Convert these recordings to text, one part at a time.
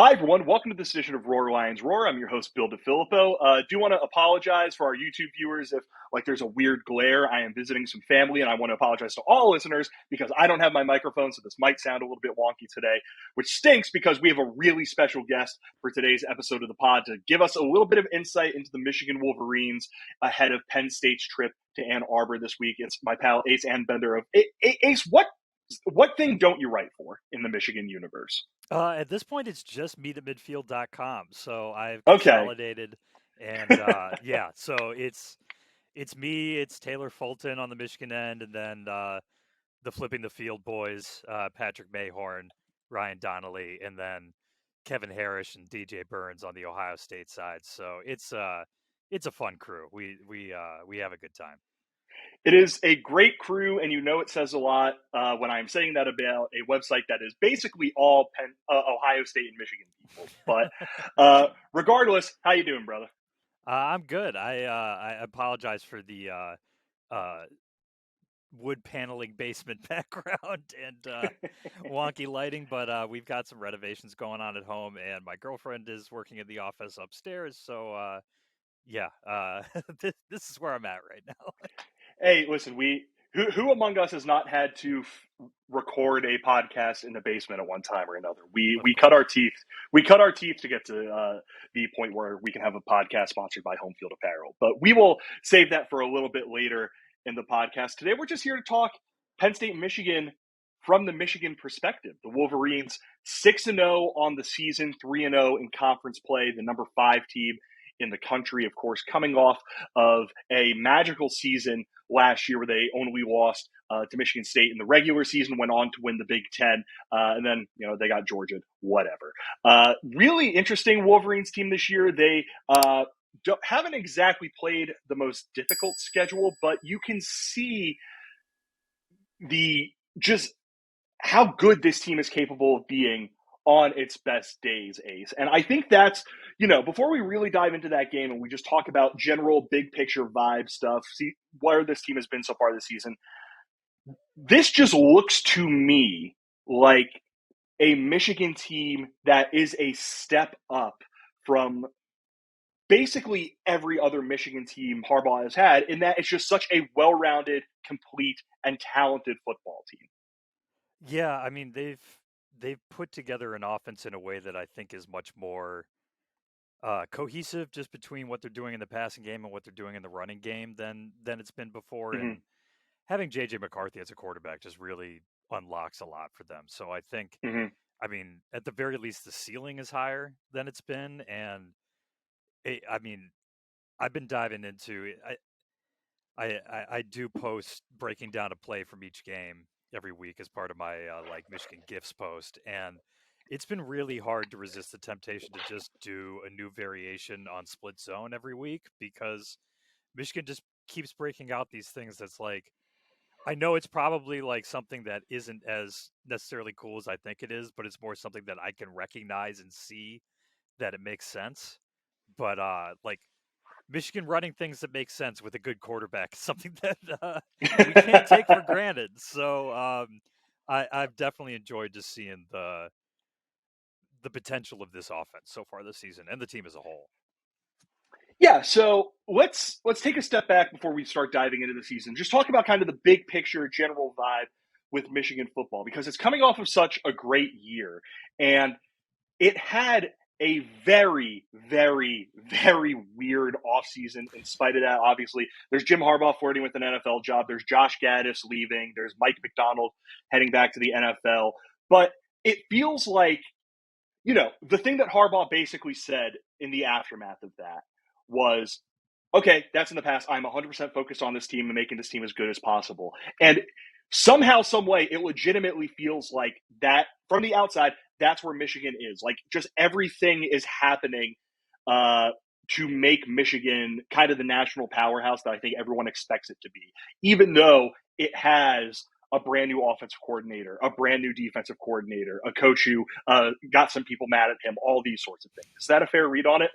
Hi, everyone. Welcome to this edition of Roar Lions Roar. I'm your host, Bill DeFilippo. Do want to apologize for our YouTube viewers if, there's a weird glare. I am visiting some family, and I want to apologize to all listeners because I don't have my microphone, so this might sound a little bit wonky today, which stinks because we have a really special guest for today's episode of the pod to give us a little bit of insight into the Michigan Wolverines ahead of Penn State's trip to Ann Arbor this week. It's my pal Ace Anbender of Ace. What thing don't you write for in the Michigan universe? At this point, it's just meet at midfield.com. So I've Okay. consolidated, and yeah, so it's me, it's Taylor Fulton on the Michigan end, and then the flipping the field boys, Patrick Mayhorn, Ryan Donnelly, and then Kevin Harris and DJ Burns on the Ohio State side. So it's a fun crew. We have a good time. It is a great crew, and it says a lot when I'm saying that about a website that is basically all Ohio State and Michigan people. But regardless, how you doing, brother? I'm good. I apologize for the uh, wood paneling basement background and wonky lighting, but we've got some renovations going on at home, and my girlfriend is working in the office upstairs. So yeah, this is where I'm at right now. Hey, listen, who among us has not had to record a podcast in the basement at one time or another? We Of cut our course. teeth. We cut our teeth to get to the point where we can have a podcast sponsored by Home Field Apparel. But we will save that for a little bit later in the podcast. Today, we're just here to talk Penn State, Michigan from the Michigan perspective. The Wolverines 6-0 on the season, 3-0 in conference play. The number 5 team in the country, of course, coming off of a magical season last year where they only lost to Michigan State in the regular season, went on to win the Big Ten, and then they got Georgia, whatever. Really interesting Wolverines team this year. They haven't exactly played the most difficult schedule, but you can see the just how good this team is capable of being on its best days, Ace. And I think that's, before we really dive into that game and we just talk about general big picture vibe stuff, see where this team has been so far this season, this just looks to me like a Michigan team that is a step up from basically every other Michigan team Harbaugh has had, in that it's just such a well rounded, complete, and talented football team. Yeah, I mean they've put together an offense in a way that I think is much more cohesive just between what they're doing in the passing game and what they're doing in the running game than it's been before. Mm-hmm. And having JJ McCarthy as a quarterback just really unlocks a lot for them. So I think, Mm-hmm. I mean, at the very least, the ceiling is higher than it's been. And I mean, I've been diving into it. I do post breaking down a play from each game every week as part of my Michigan Gifts post, and it's been really hard to resist the temptation to just do a new variation on split zone every week because Michigan just keeps breaking out these things that's like, I know it's probably like something that isn't as necessarily cool as I think it is, but it's more something that I can recognize and see that it makes sense. But Michigan running things that make sense with a good quarterback, something that we can't take for granted. So I've definitely enjoyed just seeing the potential of this offense so far this season and the team as a whole. Yeah, so let's take a step back before we start diving into the season. Just talk about kind of the big picture, general vibe with Michigan football because it's coming off of such a great year, and it had a very, very, very weird offseason in spite of that. Obviously, there's Jim Harbaugh flirting with an NFL job. There's Josh Gaddis leaving. There's Mike McDonald heading back to the NFL. But it feels like, the thing that Harbaugh basically said in the aftermath of that was, okay, that's in the past. I'm 100% focused on this team and making this team as good as possible. And somehow, some way, it legitimately feels like that from the outside, that's where Michigan is. Like, just everything is happening to make Michigan kind of the national powerhouse that I think everyone expects it to be, even though it has a brand new offensive coordinator, a brand new defensive coordinator, a coach who got some people mad at him, all these sorts of things. Is that a fair read on it?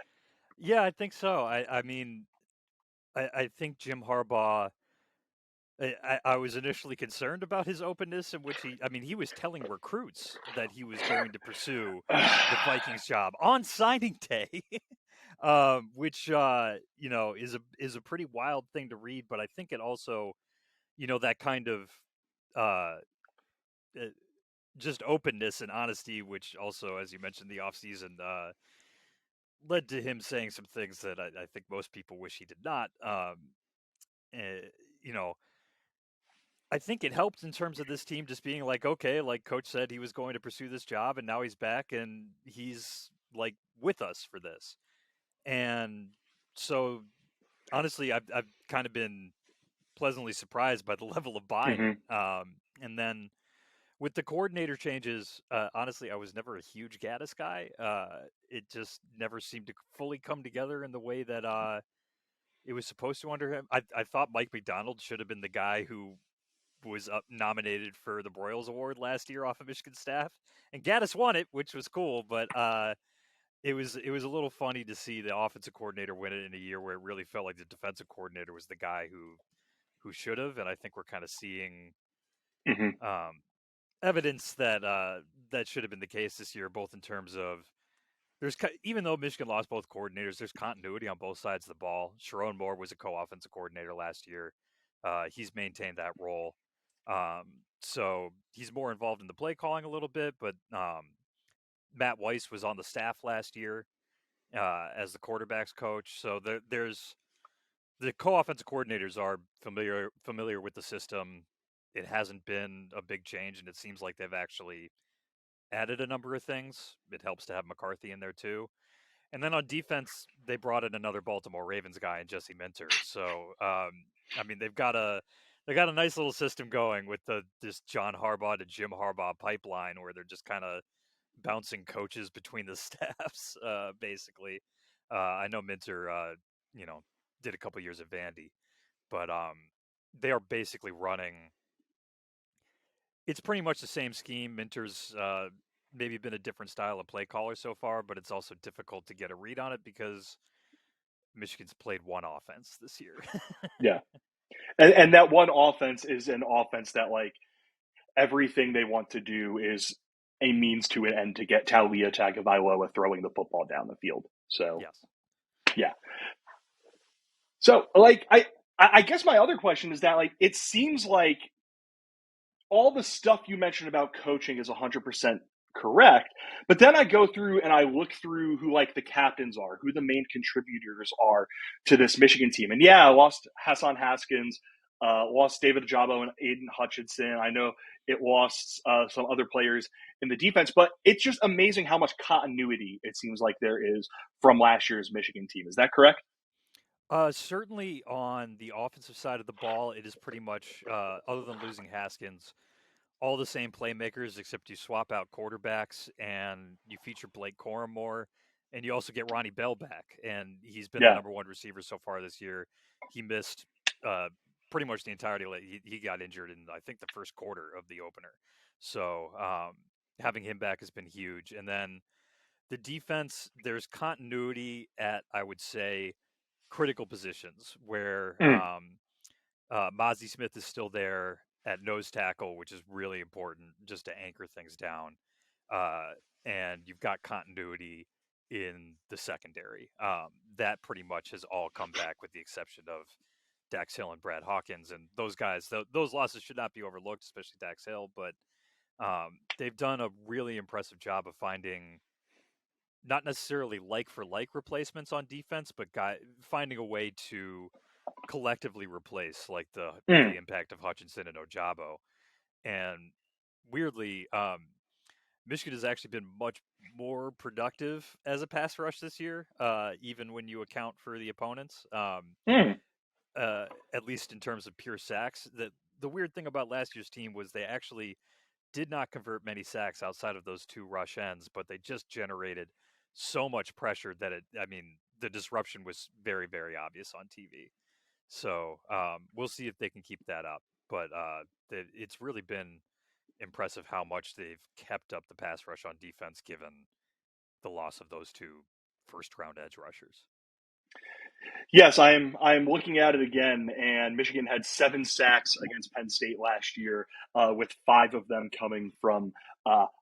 Yeah, I think so. I mean, I think Jim Harbaugh I was initially concerned about his openness, in which he was telling recruits that he was going to pursue the Vikings job on signing day, which is a pretty wild thing to read. But I think it also, that kind of uh, uh, just openness and honesty, which also, as you mentioned, the offseason led to him saying some things that I think most people wish he did not. Uh, you know, I think it helped in terms of this team just being like, okay, like coach said he was going to pursue this job and now he's back and he's like with us for this. And so honestly, I've kind of been pleasantly surprised by the level of buy-in. Mhm. And then with the coordinator changes, honestly, I was never a huge Gaddis guy. It just never seemed to fully come together in the way that it was supposed to under him. I thought Mike McDonald should have been the guy who was up nominated for the Broyles Award last year off of Michigan staff, and Gaddis won it, which was cool. But it was a little funny to see the offensive coordinator win it in a year where it really felt like the defensive coordinator was the guy who should have. And I think we're kind of seeing Mhm. um, evidence that that should have been the case this year, both in terms of even though Michigan lost both coordinators, there's continuity on both sides of the ball. Sharon Moore was a co-offensive coordinator last year. He's maintained that role. So he's more involved in the play calling a little bit, but Matt Weiss was on the staff last year as the quarterbacks coach. So there's the co-offensive coordinators are familiar with the system. It hasn't been a big change, and it seems like they've actually added a number of things. It helps to have McCarthy in there too. And then on defense, they brought in another Baltimore Ravens guy in Jesse Minter. So they've got a nice little system going with this John Harbaugh to Jim Harbaugh pipeline where they're just kind of bouncing coaches between the staffs, basically. I know Minter, did a couple years at Vandy, but they are basically running. It's pretty much the same scheme. Minter's maybe been a different style of play caller so far, but it's also difficult to get a read on it because Michigan's played one offense this year. Yeah. And that one offense is an offense that like everything they want to do is a means to an end to get Taulia Tagovailoa throwing the football down the field. So Yes. yeah. So like I guess my other question is that like it seems like all the stuff you mentioned about coaching is 100% correct. But then I go through and I look through who like the captains are, who the main contributors are to this Michigan team. And yeah, I lost Hassan Haskins, lost David Ajabo and Aiden Hutchinson. I know it lost some other players in the defense, but it's just amazing how much continuity it seems like there is from last year's Michigan team. Is that correct? Certainly on the offensive side of the ball, it is pretty much, other than losing Haskins, all the same playmakers, except you swap out quarterbacks and you feature Blake Corum more, and you also get Ronnie Bell back, and he's been the Yeah. number one receiver so far this year. He missed uh, pretty much the entirety. He got injured in I think the first quarter of the opener, so having him back has been huge. And then the defense, there's continuity at I would say critical positions where Mm. Mozzie Smith is still there at nose tackle, which is really important just to anchor things down. Uh, and you've got continuity in the secondary. That pretty much has all come back with the exception of Dax Hill and Brad Hawkins. And those guys, those losses should not be overlooked, especially Dax Hill. But they've done a really impressive job of finding not necessarily like for like replacements on defense, but finding a way to collectively replace like the Mm. impact of Hutchinson and Ojabo. And weirdly, Michigan has actually been much more productive as a pass rush this year, even when you account for the opponents. Mm. At least in terms of pure sacks. The weird thing about last year's team was they actually did not convert many sacks outside of those two rush ends, but they just generated so much pressure that the disruption was very, very obvious on TV. So we'll see if they can keep that up. But it's really been impressive how much they've kept up the pass rush on defense, given the loss of those two first round edge rushers. Yes, I'm looking at it again, and Michigan had 7 sacks against Penn State last year, with 5 of them coming from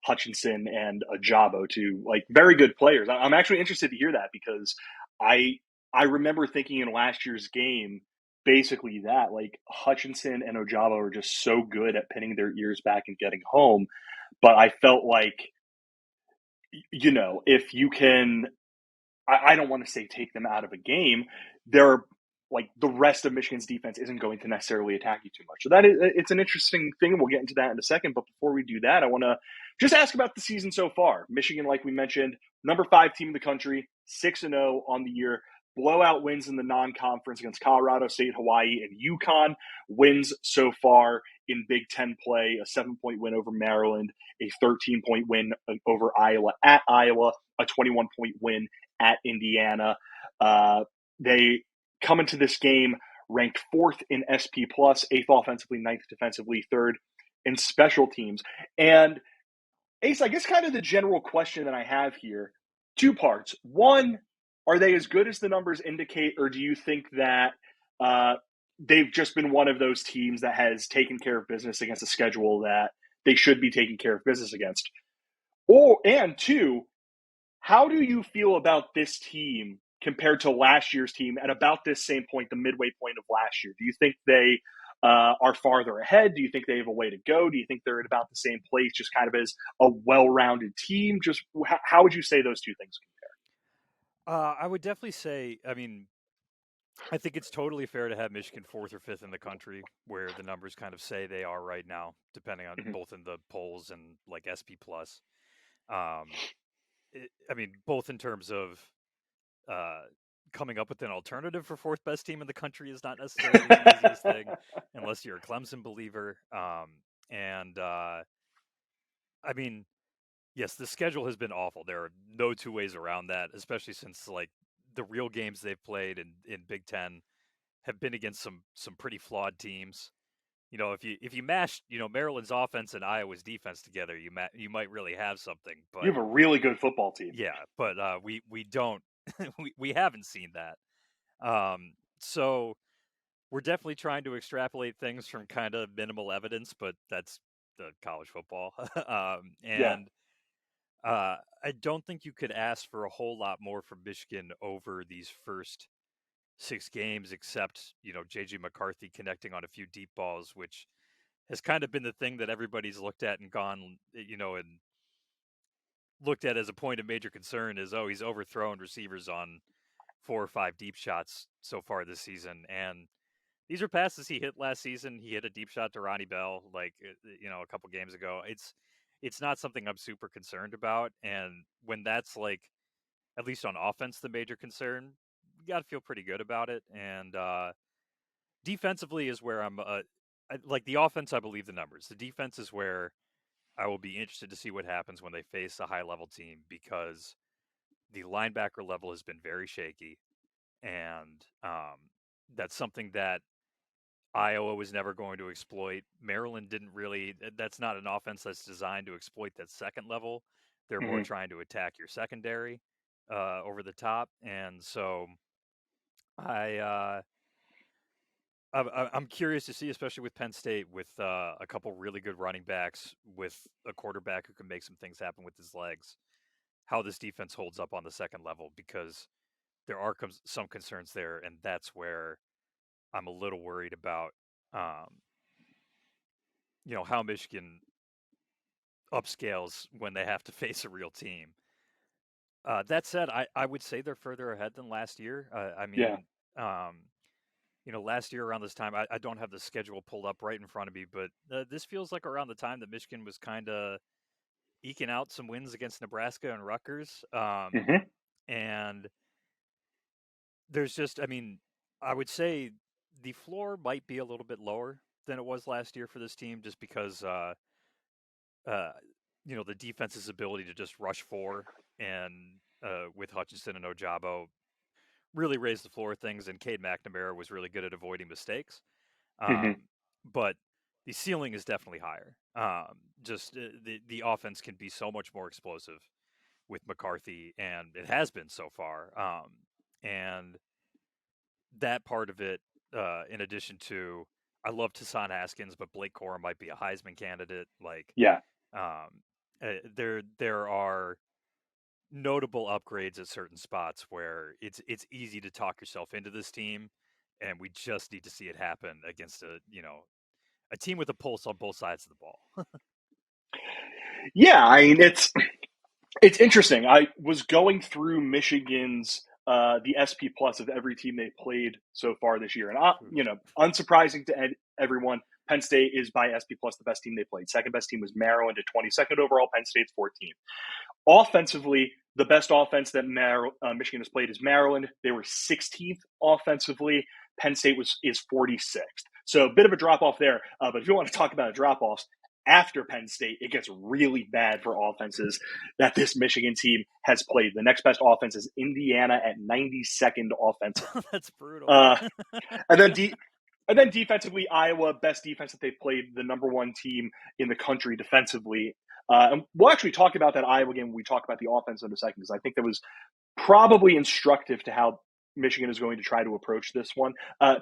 Hutchinson and Ajabo, two like very good players. I'm actually interested to hear that because I I remember thinking in last year's game basically that like Hutchinson and Ojabo are just so good at pinning their ears back and getting home, but I felt like if you can I don't want to say take them out of a game. They're like the rest of Michigan's defense isn't going to necessarily attack you too much. So that is it's an interesting thing. We'll get into that in a second. But before we do that, I want to just ask about the season so far. Michigan, like we mentioned, number 5 team in the country, 6-0 on the year. Blowout wins in the non-conference against Colorado State, Hawaii, and UConn. Wins so far in Big Ten play: a 7-point win over Maryland, a 13-point win over Iowa at Iowa, a 21-point win at Indiana. They come into this game ranked 4th in SP plus, 8th offensively, 9th defensively, 3rd in special teams. And Ace, I guess kind of the general question that I have here, 2 parts. One, are they as good as the numbers indicate, or do you think that uh, they've just been one of those teams that has taken care of business against a schedule that they should be taking care of business against? And two, how do you feel about this team compared to last year's team at about this same point, the midway point of last year? Do you think they are farther ahead? Do you think they have a way to go? Do you think they're at about the same place, just kind of as a well-rounded team? Just how would you say those two things I would definitely say, I mean, I think it's totally fair to have Michigan 4th or 5th in the country, where the numbers kind of say they are right now, depending on compare? both in the polls and like SP plus. Um, I mean, both in terms of uh, coming up with an alternative for 4th best team in the country is not necessarily the easiest thing, unless you're a Clemson believer. And I mean, yes, the schedule has been awful. There are no two ways around that, especially since like the real games they've played in Big Ten have been against some pretty flawed teams. If you mash Maryland's offense and Iowa's defense together, you might really have something. You But have a really good football team. yeah, but we don't we haven't seen that. So we're definitely trying to extrapolate things from kind of minimal evidence, but that's the college football. Yeah. And I don't think you could ask for a whole lot more from Michigan over these first 6 games, except JJ McCarthy connecting on a few deep balls, which has kind of been the thing that everybody's looked at and gone, and looked at as a point of major concern is, oh, he's overthrown receivers on 4 or 5 deep shots so far this season, and these are passes he hit last season. He hit a deep shot to Ronnie Bell, like a couple games ago. It's not something I'm super concerned about, and when that's like at least on offense the major concern, you got to feel pretty good about it. And defensively is where like the offense. I believe the numbers. The defense is where I will be interested to see what happens when they face a high level team, because the linebacker level has been very shaky, and that's something that Iowa was never going to exploit. Maryland didn't really. That's not an offense that's designed to exploit that second level. They're more Hmm. trying to attack your secondary over the top, and so I. I'm curious to see, especially with Penn State, with a couple really good running backs, with a quarterback who can make some things happen with his legs, how this defense holds up on the second level, because there are some concerns there, and that's where I'm a little worried about, um, how Michigan upscales when they have to face a real team. That said, I would say they're further ahead than last year. I Yeah. mean, um, last year around this time, I don't have the schedule pulled up right in front of me, but this feels like around the time that Michigan was kind of eking out some wins against Nebraska and Rutgers. Hmm. And there's just, I mean, I would say the floor might be a little bit lower than it was last year for this team, just because, uh, the defense's ability to just rush four and with Hutchinson and Ojabo really raised the floor of things, and Cade McNamara was really good at avoiding mistakes. Hmm. But the ceiling is definitely higher. Just the offense can be so much more explosive with McCarthy, and it has been so far. And that part of it, in addition to, I love Tassan Haskins, but Blake Corum might be a Heisman candidate. Like, Yeah. there are notable upgrades at certain spots where it's easy to talk yourself into this team, and we just need to see it happen against a team with a pulse on both sides of the ball. Yeah, I mean it's interesting. I was going through Michigan's the SP plus of every team they played so far this year, and unsurprising to everyone, Penn State is by SP plus the best team they played. Second best team was Maryland at 22nd overall. Penn State's 14th. Offensively, the best offense that Michigan has played is Maryland. They were 16th offensively. Penn State is 46th. So a bit of a drop off there. But if you want to talk about a drop offs, after Penn State, it gets really bad for offenses that this Michigan team has played. The next best offense is Indiana at 92nd offensively. That's brutal. And then defensively, Iowa, best defense that they've played, the number one team in the country defensively. And we'll actually talk about that Iowa game when we talk about the offense in a second, because I think that was probably instructive to how Michigan is going to try to approach this one.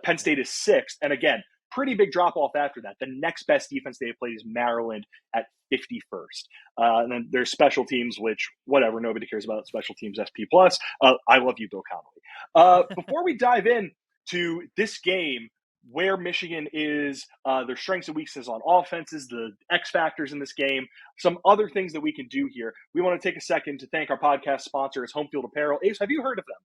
Penn State is sixth. And again, pretty big drop off after that. The next best defense they have played is Maryland at 51st. And then there's special teams, which, whatever, nobody cares about special teams SP+. I love you, Bill Connolly. Before we dive in to this game, where Michigan is, their strengths and weaknesses on offenses, the X factors in this game, some other things that we can do here. We want to take a second to thank our podcast sponsors, Home Field Apparel. Ace, have you heard of them?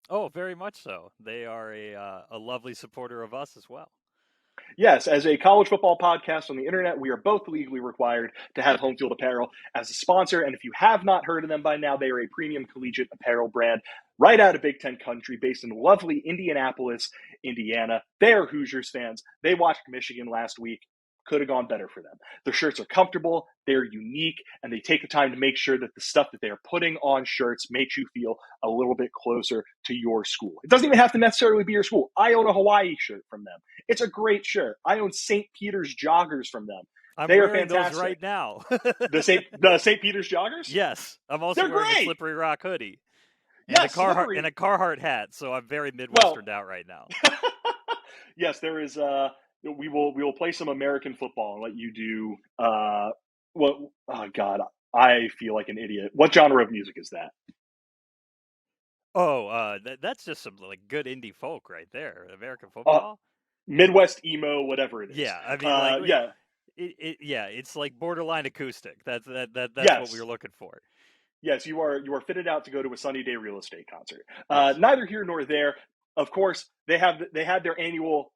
Oh, very much so. They are a lovely supporter of us as well. Yes, as a college football podcast on the internet, we are both legally required to have Home Field Apparel as a sponsor. And if you have not heard of them by now, they are a premium collegiate apparel brand right out of Big Ten country, based in lovely Indianapolis, Indiana. They are Hoosiers fans. They watched Michigan last week. Could have gone better for them. Their shirts are comfortable, they're unique, and they take the time to make sure that the stuff that they are putting on shirts makes you feel a little bit closer to your school. It doesn't even have to necessarily be your school. I own a Hawaii shirt from them. It's a great shirt. I own St. Peter's joggers from them. They are fantastic. Those right now. the St. Peter's joggers? Yes. I'm also wearing a Slippery Rock hoodie. And, yes, and a Carhartt hat, so I'm very Midwesterned out right now. Yes, there is we will play some American football and let you do oh God, I feel like an idiot. What genre of music is that? Oh, that's just some like good indie folk right there. American football, Midwest emo, whatever it is. Yeah, I mean, it's like borderline acoustic. That's what we were looking for. Yes, you are fitted out to go to a Sunny Day Real Estate concert. Yes. Neither here nor there. Of course, they had their annual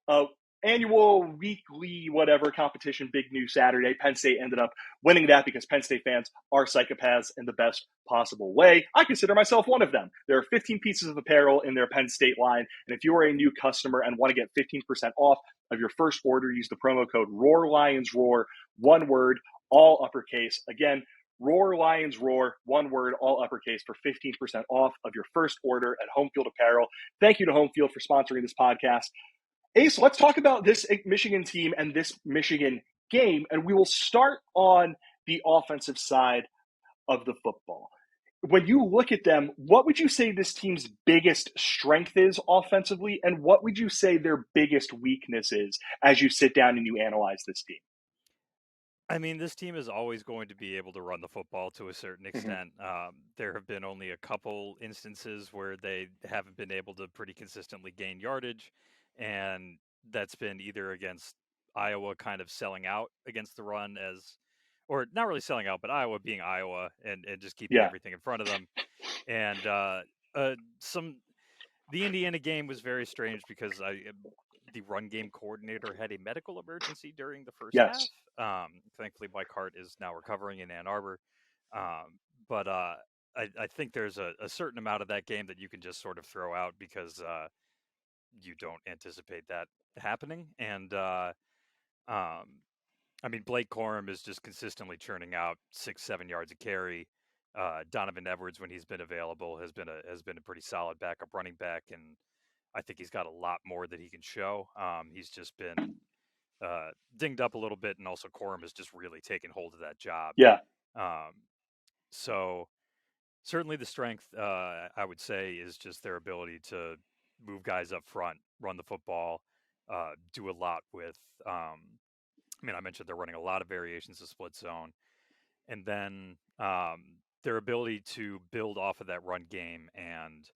weekly whatever competition, Big New Saturday. Penn State ended up winning that because Penn State fans are psychopaths in the best possible way. I consider myself one of them. There are 15 pieces of apparel in their Penn State line, and if you are a new customer and want to get 15% off of your first order, use the promo code Roar Lions Roar, one word, all uppercase. Again, Roar Lions Roar, one word, all uppercase, for 15% off of your first order at Home Field Apparel. Thank you to Home Field for sponsoring this podcast. Ace, let's talk about this Michigan team and this Michigan game, and we will start on the offensive side of the football. When you look at them, what would you say this team's biggest strength is offensively, and what would you say their biggest weakness is as you sit down and you analyze this team? I mean, this team is always going to be able to run the football to a certain extent. There have been only a couple instances where they haven't been able to pretty consistently gain yardage, and that's been either against Iowa kind of selling out against the run or not really selling out, but Iowa being Iowa and just keeping everything in front of them. And the Indiana game was very strange because the run game coordinator had a medical emergency during the first half. Thankfully, Mike Hart is now recovering in Ann Arbor. But I think there's a certain amount of that game that you can just sort of throw out because you don't anticipate that happening. And I mean, Blake Corum is just consistently churning out 6-7 yards a carry. Donovan Edwards, when he's been available, has been a pretty solid backup running back, and I think he's got a lot more that he can show. He's just been dinged up a little bit, and also Corum has just really taken hold of that job. Yeah. So certainly the strength, I would say, is just their ability to move guys up front, run the football, do a lot with. I mentioned they're running a lot of variations of split zone, and then their ability to build off of that run game and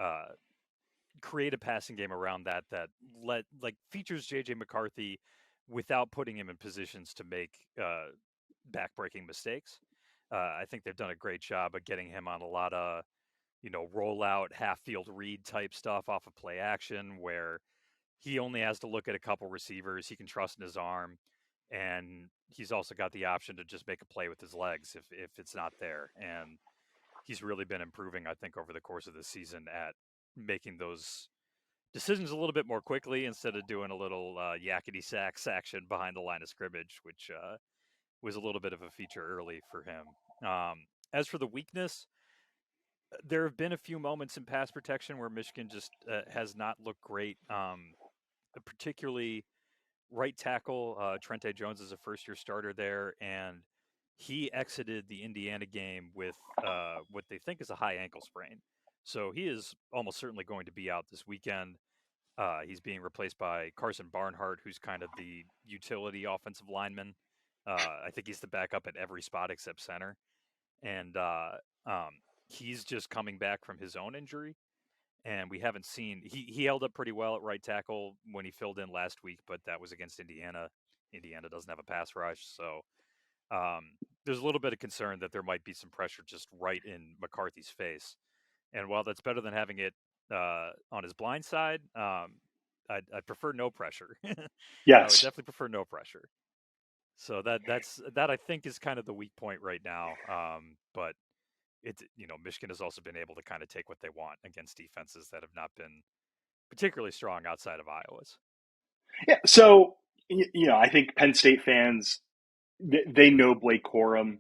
uh, create a passing game around that features JJ McCarthy without putting him in positions to make backbreaking mistakes. I think they've done a great job of getting him on a lot of rollout half field read type stuff off of play action where he only has to look at a couple receivers he can trust in his arm, and he's also got the option to just make a play with his legs if it's not there. And he's really been improving, I think, over the course of the season at making those decisions a little bit more quickly instead of doing a little yakety sax action behind the line of scrimmage, which was a little bit of a feature early for him. As for the weakness, there have been a few moments in pass protection where Michigan just has not looked great. Particularly right tackle Trente Jones is a first-year starter there, and he exited the Indiana game with what they think is a high ankle sprain. So he is almost certainly going to be out this weekend. He's being replaced by Carson Barnhart, who's kind of the utility offensive lineman. I think he's the backup at every spot except center. And he's just coming back from his own injury. And we haven't seen he held up pretty well at right tackle when he filled in last week, but that was against Indiana. Indiana doesn't have a pass rush, so there's a little bit of concern that there might be some pressure just right in McCarthy's face. And while that's better than having it on his blind side, I'd prefer no pressure. I would Yes. definitely prefer no pressure. So that I think is kind of the weak point right now. But it's Michigan has also been able to kind of take what they want against defenses that have not been particularly strong outside of Iowa's. Yeah. So, I think Penn State fans, they know Blake Corum.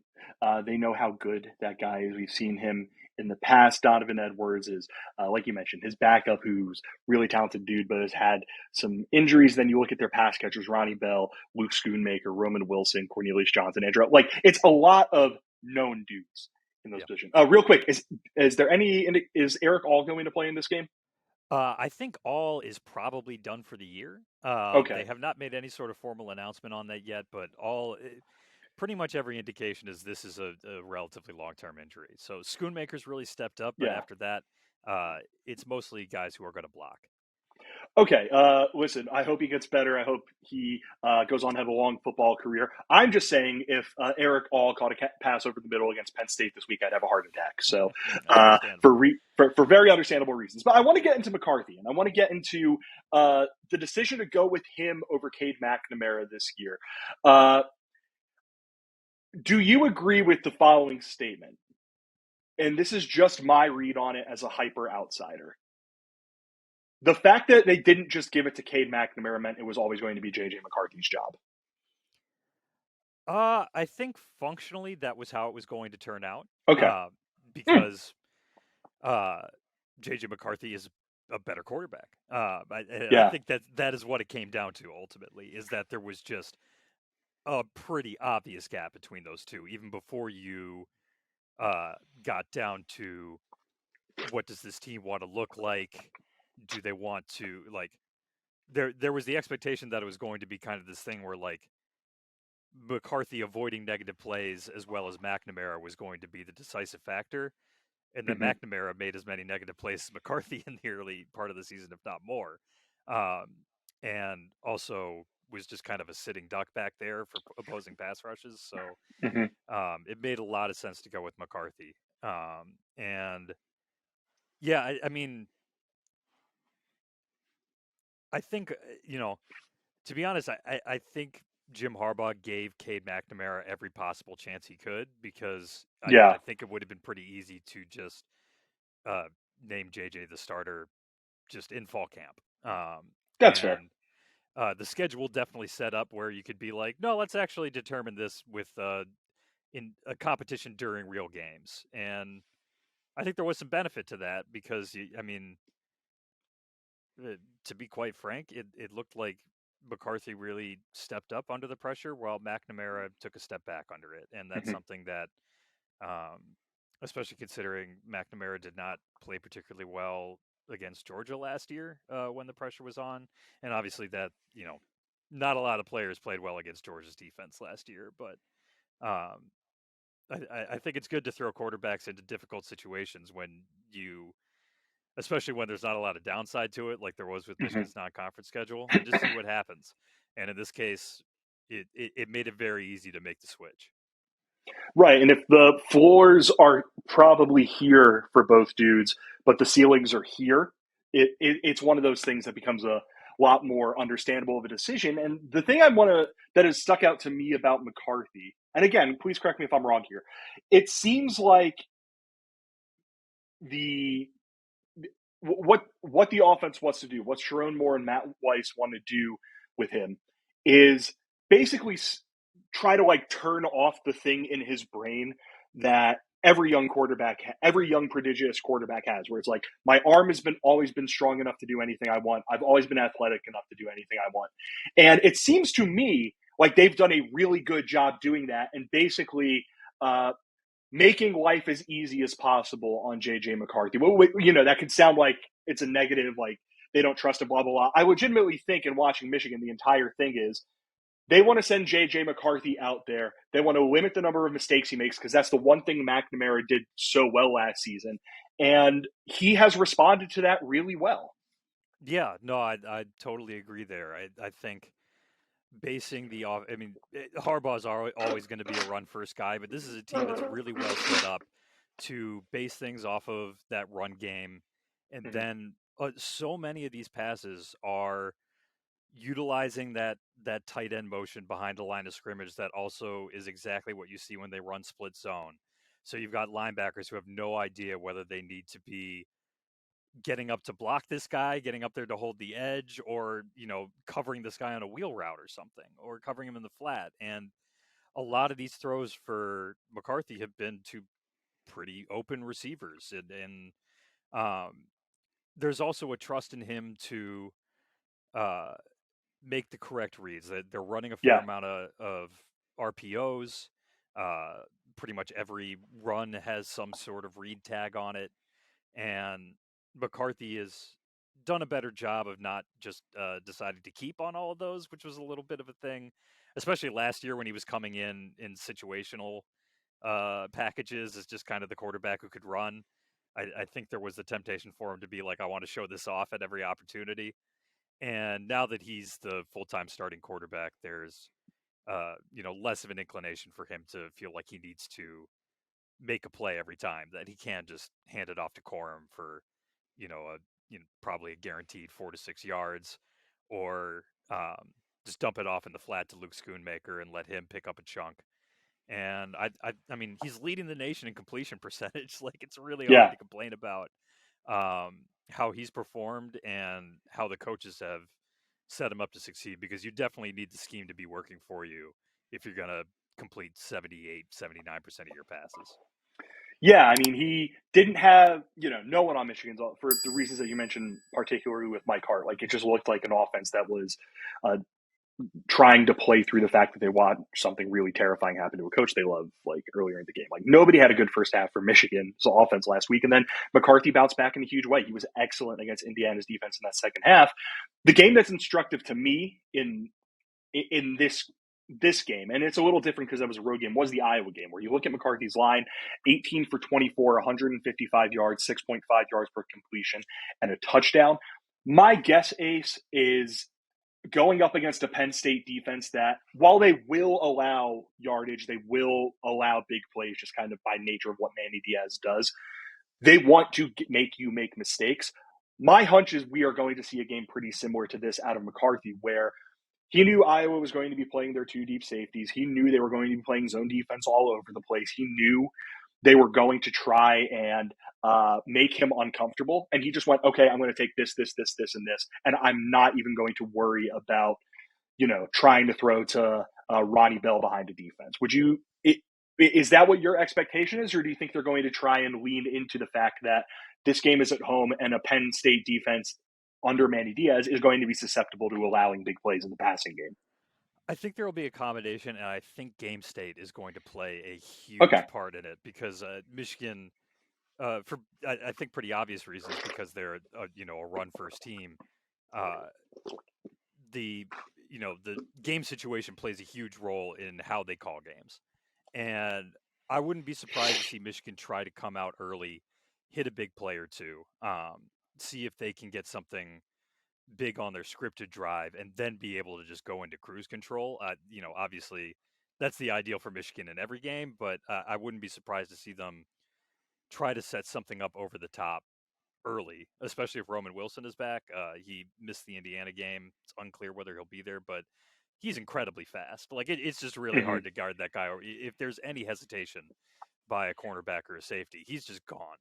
They know how good that guy is. We've seen him in the past. Donovan Edwards is, like you mentioned, his backup, who's really talented dude, but has had some injuries. Then you look at their pass catchers: Ronnie Bell, Luke Schoonmaker, Roman Wilson, Cornelius Johnson, Andrew. Like, it's a lot of known dudes in those positions. Real quick, is Eric All going to play in this game? I think All is probably done for the year. Okay. They have not made any sort of formal announcement on that yet, but pretty much every indication is this is a relatively long-term injury. So Schoonmaker's really stepped up, but Yeah. after that, it's mostly guys who are going to block. Okay. Listen, I hope he gets better. I hope he goes on to have a long football career. I'm just saying, if Eric All caught a pass over the middle against Penn State this week, I'd have a heart attack. So, for very understandable reasons. But I want to get into McCarthy, and I want to get into the decision to go with him over Cade McNamara this year. Do you agree with the following statement? And this is just my read on it as a hyper outsider. The fact that they didn't just give it to Cade McNamara meant it was always going to be JJ McCarthy's job. I think functionally that was how it was going to turn out. Okay. Because JJ McCarthy is a better quarterback. I think that is what it came down to ultimately, is that there was just a pretty obvious gap between those two, even before you got down to what does this team want to look like? Do they want to there was the expectation that it was going to be kind of this thing where McCarthy avoiding negative plays as well as McNamara was going to be the decisive factor. And then McNamara made as many negative plays as McCarthy in the early part of the season, if not more. And also was just kind of a sitting duck back there for opposing pass rushes. So it made a lot of sense to go with McCarthy. And yeah, I mean, I think, to be honest, I think Jim Harbaugh gave Cade McNamara every possible chance he could, because I think it would have been pretty easy to just name JJ the starter just in fall camp. That's fair. The schedule definitely set up where you could be like, no, let's actually determine this with in a competition during real games. And I think there was some benefit to that because, to be quite frank, it looked like McCarthy really stepped up under the pressure while McNamara took a step back under it. And that's something that, especially considering McNamara did not play particularly well against Georgia last year when the pressure was on, and obviously that not a lot of players played well against Georgia's defense last year, but um, I think it's good to throw quarterbacks into difficult situations especially when there's not a lot of downside to it, like there was with Mhm. Michigan's non-conference schedule, and just see what happens. And in this case, it made it very easy to make the switch. Right. And if the floors are probably here for both dudes, but the ceilings are here, it's one of those things that becomes a lot more understandable of a decision. And the thing that has stuck out to me about McCarthy, and again, please correct me if I'm wrong here, it seems like the what the offense wants to do, what Sharon Moore and Matt Weiss want to do with him, is basically try to like turn off the thing in his brain that every young prodigious quarterback has, where it's like my arm has been always been strong enough to do anything I want. I've always been athletic enough to do anything I want, and it seems to me like they've done a really good job doing that, and basically making life as easy as possible on JJ McCarthy. Well, that could sound like it's a negative, like they don't trust him, blah, blah, blah. I legitimately think in watching Michigan, the entire thing is they want to send JJ McCarthy out there. They want to limit the number of mistakes he makes because that's the one thing McNamara did so well last season. And he has responded to that really well. Yeah, no, I totally agree there. I think basing the off. I mean, Harbaugh's always going to be a run first guy, but this is a team that's really well set up to base things off of that run game, and Mhm. then so many of these passes are utilizing that tight end motion behind the line of scrimmage that also is exactly what you see when they run split zone. So you've got linebackers who have no idea whether they need to be getting up to block this guy, getting up there to hold the edge, or covering this guy on a wheel route or something, or covering him in the flat. And a lot of these throws for McCarthy have been to pretty open receivers, and there's also a trust in him to uh, make the correct reads. That they're running a fair Yeah. amount of RPOs. Uh, Pretty much every run has some sort of read tag on it, and McCarthy has done a better job of not just deciding to keep on all of those, which was a little bit of a thing, especially last year when he was coming in situational packages as just kind of the quarterback who could run. I think there was the temptation for him to be like, I want to show this off at every opportunity. And now that he's the full-time starting quarterback, there's less of an inclination for him to feel like he needs to make a play every time, that he can just hand it off to Corum for probably a guaranteed 4 to 6 yards, or just dump it off in the flat to Luke Schoonmaker and let him pick up a chunk. And I mean, he's leading the nation in completion percentage. Like, it's really hard Yeah. to complain about how he's performed and how the coaches have set him up to succeed, because you definitely need the scheme to be working for you if you're going to complete 78, 79% of your passes. Yeah, I mean, he didn't have, no one on Michigan's for the reasons that you mentioned, particularly with Mike Hart. Like, it just looked like an offense that was uh, trying to play through the fact that they want something really terrifying happen to a coach they love, like earlier in the game. Like, nobody had a good first half for Michigan's offense last week. And then McCarthy bounced back in a huge way. He was excellent against Indiana's defense in that second half. The game that's instructive to me in this game, and it's a little different because that was a road game, was the Iowa game, where you look at McCarthy's line: 18 for 24, 155 yards, 6.5 yards per completion, and a touchdown. My guess, Ace, is going up against a Penn State defense that, while they will allow yardage, they will allow big plays just kind of by nature of what Manny Diaz does. They want to make you make mistakes. My hunch is we are going to see a game pretty similar to this out of McCarthy, where he knew Iowa was going to be playing their two deep safeties. He knew they were going to be playing zone defense all over the place. He knew they were going to try and make him uncomfortable. And he just went, okay, I'm going to take this, this, this, this, and this. And I'm not even going to worry about, trying to throw to Ronnie Bell behind a defense. Is that what your expectation is? Or do you think they're going to try and lean into the fact that this game is at home and a Penn State defense under Manny Diaz is going to be susceptible to allowing big plays in the passing game? I think there will be accommodation, and I think game state is going to play a Okay. huge part in it, because Michigan for I think pretty obvious reasons, because they're a run first team. Uh, the the game situation plays a huge role in how they call games, and I wouldn't be surprised to see Michigan try to come out early, hit a big play or two, see if they can get something big on their scripted drive, and then be able to just go into cruise control. Obviously, that's the ideal for Michigan in every game, but I wouldn't be surprised to see them try to set something up over the top early, especially if Roman Wilson is back. He missed the Indiana game. It's unclear whether he'll be there, but he's incredibly fast. Like it's just really Mm-hmm. hard to guard that guy. Or if there's any hesitation by a cornerback or a safety, he's just gone.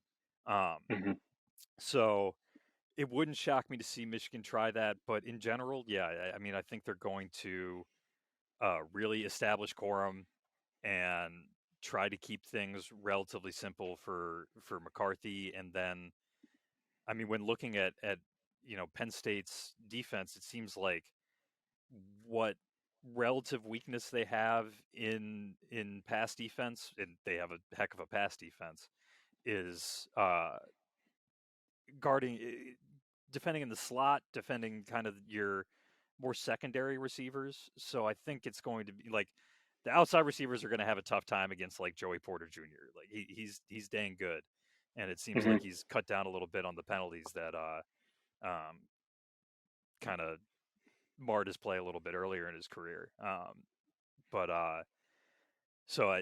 Mm-hmm. So it wouldn't shock me to see Michigan try that. But in general, yeah, I mean, I think they're going to really establish quorum and try to keep things relatively simple for McCarthy. And then, I mean, when looking at Penn State's defense, it seems like what relative weakness they have in pass defense, and they have a heck of a pass defense, is guarding, defending in the slot, defending kind of your more secondary receivers. So I think it's going to be like the outside receivers are going to have a tough time against like Joey Porter Jr. Like he's dang good, and it seems Mm-hmm. like he's cut down a little bit on the penalties that kind of marred his play a little bit earlier in his career. But so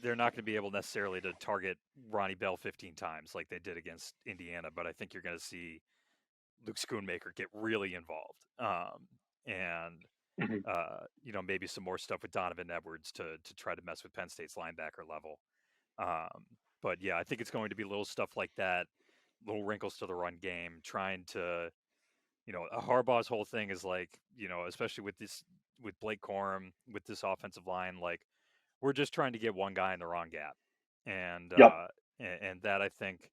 they're not going to be able necessarily to target Ronnie Bell 15 times like they did against Indiana. But I think you're going to see Luke Schoonmaker get really involved, and Mm-hmm. maybe some more stuff with Donovan Edwards to try to mess with Penn State's linebacker level. But yeah, I think it's going to be little stuff like that, little wrinkles to the run game, trying to, Harbaugh's whole thing is like, especially with Blake Corum, with this offensive line, like we're just trying to get one guy in the wrong gap, and Yep. and that I think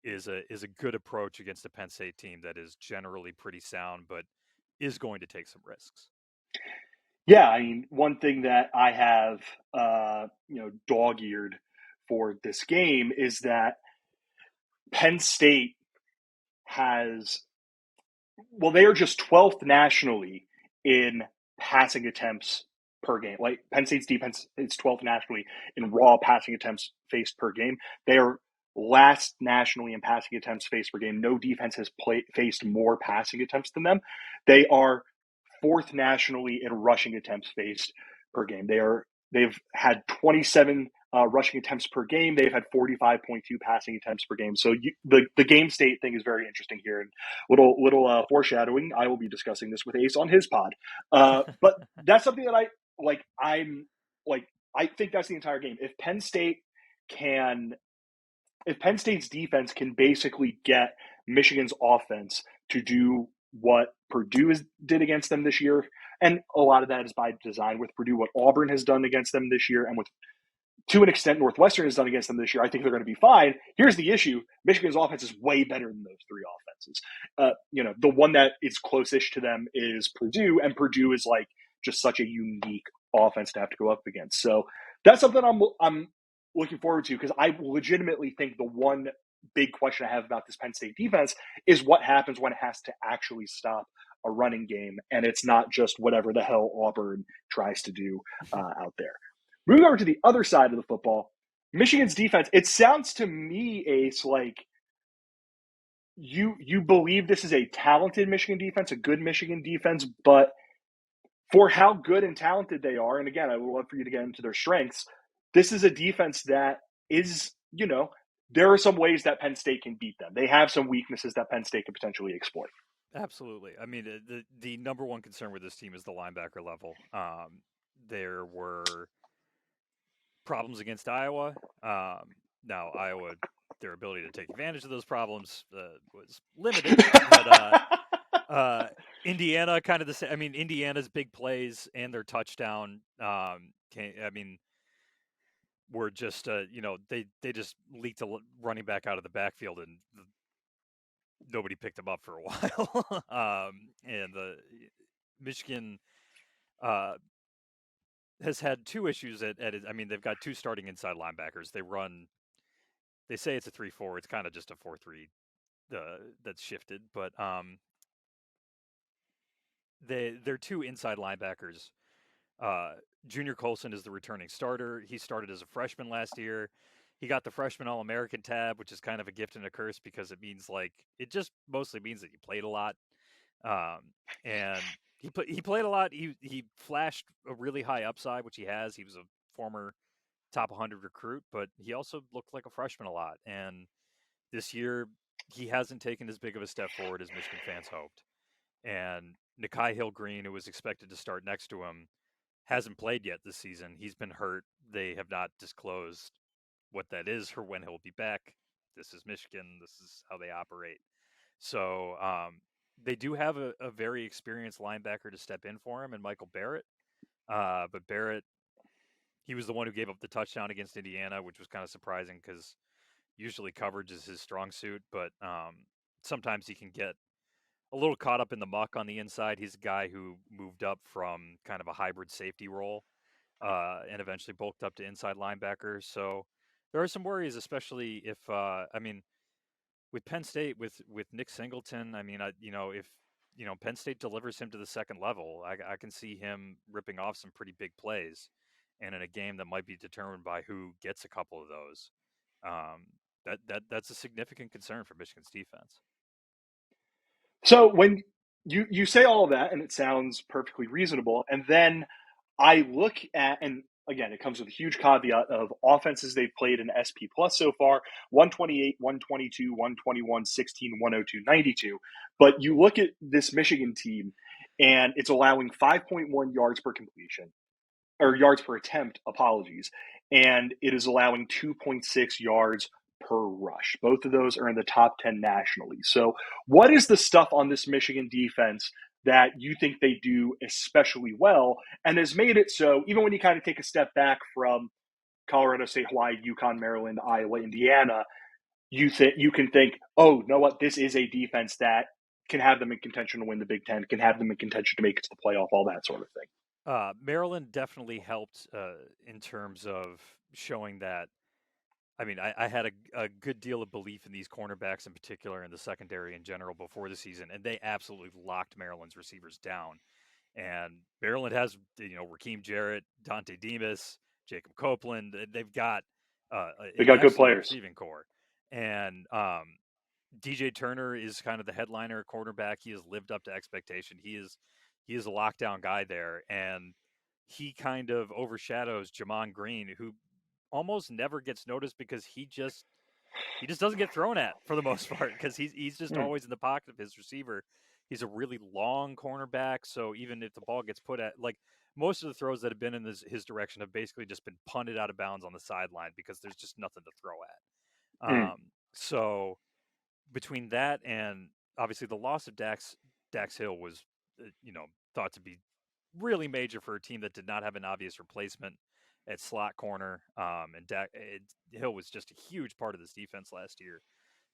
is a good approach against a Penn State team that is generally pretty sound, but is going to take some risks. Yeah, I mean, one thing that I have, dog-eared for this game is that Penn State has, well, they are just 12th nationally in passing attempts per game. Like Penn State's defense is 12th nationally in raw passing attempts faced per game. They are last nationally in passing attempts faced per game. No defense has faced more passing attempts than them. They are fourth nationally in rushing attempts faced per game. They've had 27 rushing attempts per game. They've had 45.2 passing attempts per game. So the game state thing is very interesting here. And little foreshadowing, I will be discussing this with Ace on his pod. But that's something that I like. I think that's the entire game. If Penn State's defense can basically get Michigan's offense to do what Purdue did against them this year, and a lot of that is by design with Purdue, what Auburn has done against them this year, and with to an extent Northwestern has done against them this year, I think they're going to be fine. Here's the issue: Michigan's offense is way better than those three offenses. The one that is closest to them is Purdue, and Purdue is like just such a unique offense to have to go up against. So that's something I'm looking forward to, because I legitimately think the one big question I have about this Penn State defense is what happens when it has to actually stop a running game, and it's not just whatever the hell Auburn tries to do out there. Moving over to the other side of the football, Michigan's defense, it sounds to me, Ace, like you believe this is a talented Michigan defense, a good Michigan defense, but for how good and talented they are, and again, I would love for you to get into their strengths, this is a defense that is, there are some ways that Penn State can beat them. They have some weaknesses that Penn State could potentially exploit. Absolutely. I mean, the number one concern with this team is the linebacker level. There were problems against Iowa. Now, Iowa, their ability to take advantage of those problems was limited, but Indiana, kind of the same. I mean, Indiana's big plays and their touchdown, were just, they just leaked a running back out of the backfield, and nobody picked him up for a while. And the Michigan has had two issues I mean, they've got two starting inside linebackers. They run they say it's a 3-4. It's kind of just a 4-3 that's shifted. But they're two inside linebackers. Junior Colson is the returning starter. He started as a freshman last year. He got the freshman All-American tab, which is kind of a gift and a curse because it just mostly means that you played a lot. And he played a lot. He flashed a really high upside, which he has. He was a former top 100 recruit, but he also looked like a freshman a lot. And this year, he hasn't taken as big of a step forward as Michigan fans hoped. And Nikai Hill-Green, who was expected to start next to him, hasn't played yet this season. He's been hurt. They have not disclosed what that is or when he'll be back. This is Michigan. This is how they operate. So they do have a very experienced linebacker to step in for him, and Michael Barrett. But Barrett, he was the one who gave up the touchdown against Indiana, which was kind of surprising because usually coverage is his strong suit. But sometimes he can get a little caught up in the muck on the inside. He's a guy who moved up from kind of a hybrid safety role and eventually bulked up to inside linebacker. So there are some worries, especially if with Penn State with Nick Singleton. If Penn State delivers him to the second level, I can see him ripping off some pretty big plays, and in a game that might be determined by who gets a couple of those. That's a significant concern for Michigan's defense. So when you say all of that, and it sounds perfectly reasonable, and then I look at, and again, it comes with a huge caveat of offenses they've played in SP Plus so far: 128, 122, 121, 16, 102, 92. But you look at this Michigan team, and it's allowing 5.1 yards per completion, or yards per attempt, apologies, and it is allowing 2.6 yards per rush. Both of those are in the top 10 nationally. So, what is the stuff on this Michigan defense that you think they do especially well and has made it so, even when you kind of take a step back from Colorado State, Hawaii, UConn, Maryland, Iowa, Indiana, you can think, oh, you know what, this is a defense that can have them in contention to win the Big Ten, can have them in contention to make it to the playoff, all that sort of thing. Maryland definitely helped in terms of showing that. I had a good deal of belief in these cornerbacks in particular and the secondary in general before the season, and they absolutely locked Maryland's receivers down. And Maryland has, Raheem Jarrett, Dante Demas, Jacob Copeland. They've got They an got good excellent players. receiving core. And DJ Turner is kind of the headliner quarterback. He has lived up to expectation. He is a lockdown guy there, and he kind of overshadows Jamon Green, who almost never gets noticed because he just doesn't get thrown at for the most part because he's just always in the pocket of his receiver. He's a really long cornerback, so even if the ball gets put at, like, most of the throws that have been in his direction have basically just been punted out of bounds on the sideline because there's just nothing to throw at. So between that and obviously the loss of Dax Hill was, thought to be really major for a team that did not have an obvious replacement at slot corner. Hill was just a huge part of this defense last year.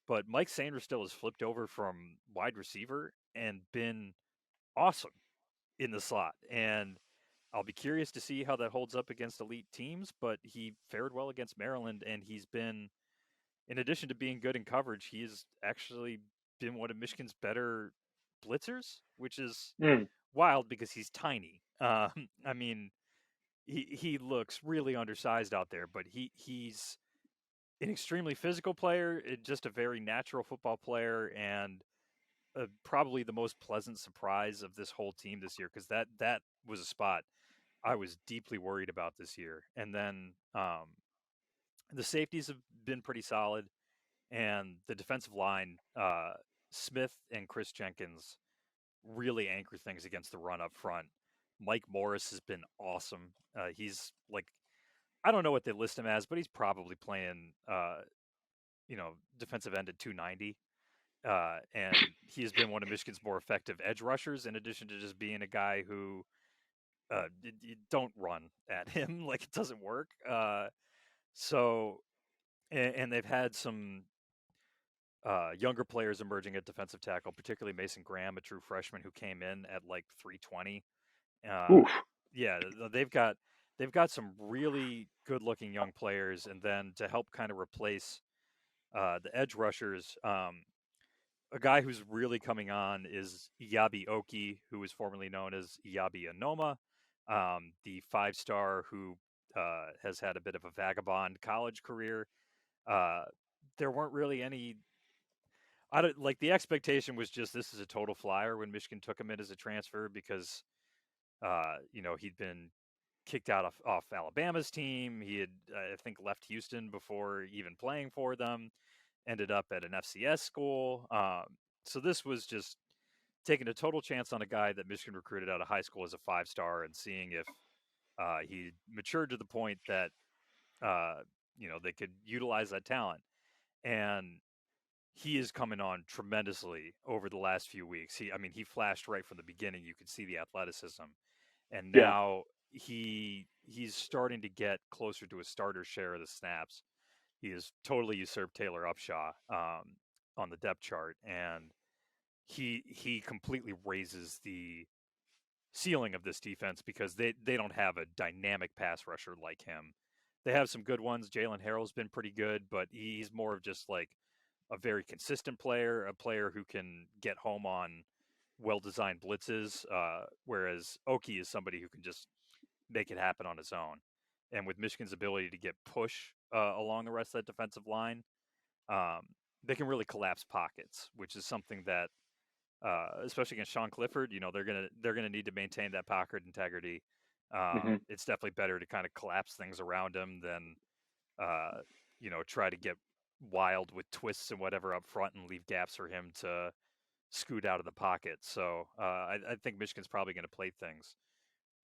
But Mike Sainristil has flipped over from wide receiver and been awesome in the slot. And I'll be curious to see how that holds up against elite teams, but he fared well against Maryland, and he's been, in addition to being good in coverage, he has actually been one of Michigan's better blitzers, which is wild because he's tiny. He looks really undersized out there, but he's an extremely physical player, just a very natural football player, and probably the most pleasant surprise of this whole team this year, because that was a spot I was deeply worried about this year. And then the safeties have been pretty solid, and the defensive line, Smith and Chris Jenkins, really anchor things against the run up front. Mike Morris has been awesome. He's like, I don't know what they list him as, but he's probably playing, defensive end at 290. And he has been one of Michigan's more effective edge rushers, in addition to just being a guy who you don't run at him. Like, it doesn't work. And they've had some younger players emerging at defensive tackle, particularly Mason Graham, a true freshman who came in at like 320. Yeah, they've got some really good-looking young players, and then to help kind of replace The edge rushers, a guy who's really coming on is Iyabi Oki, who was formerly known as Iyabi Anoma, the 5-star who has had a bit of a vagabond college career. Uh, there weren't really any. I don't like the expectation was just this is a total flyer when Michigan took him in as a transfer because he'd been kicked out off Alabama's team. He had I think left Houston before even playing for them. Ended up at an FCS school. So this was just taking a total chance on a guy that Michigan recruited out of high school as a 5-star and seeing if he matured to the point that they could utilize that talent. And he is coming on tremendously over the last few weeks. He flashed right from the beginning. You could see the athleticism, and Yeah. now he's starting to get closer to a starter share of the snaps. He has totally usurped Taylor Upshaw on the depth chart, and he completely raises the ceiling of this defense because they don't have a dynamic pass rusher like him. They have some good ones. Jalen Harrell's been pretty good, but he's more of just like a very consistent player, a player who can get home on well-designed blitzes, whereas Oki is somebody who can just make it happen on his own. And with Michigan's ability to get push along the rest of that defensive line, um, they can really collapse pockets, which is something that, especially against Sean Clifford, they're gonna need to maintain that pocket integrity. Hmm. It's definitely better to kind of collapse things around him than try to get wild with twists and whatever up front and leave gaps for him to scoot out of the pocket. So I think Michigan's probably going to play things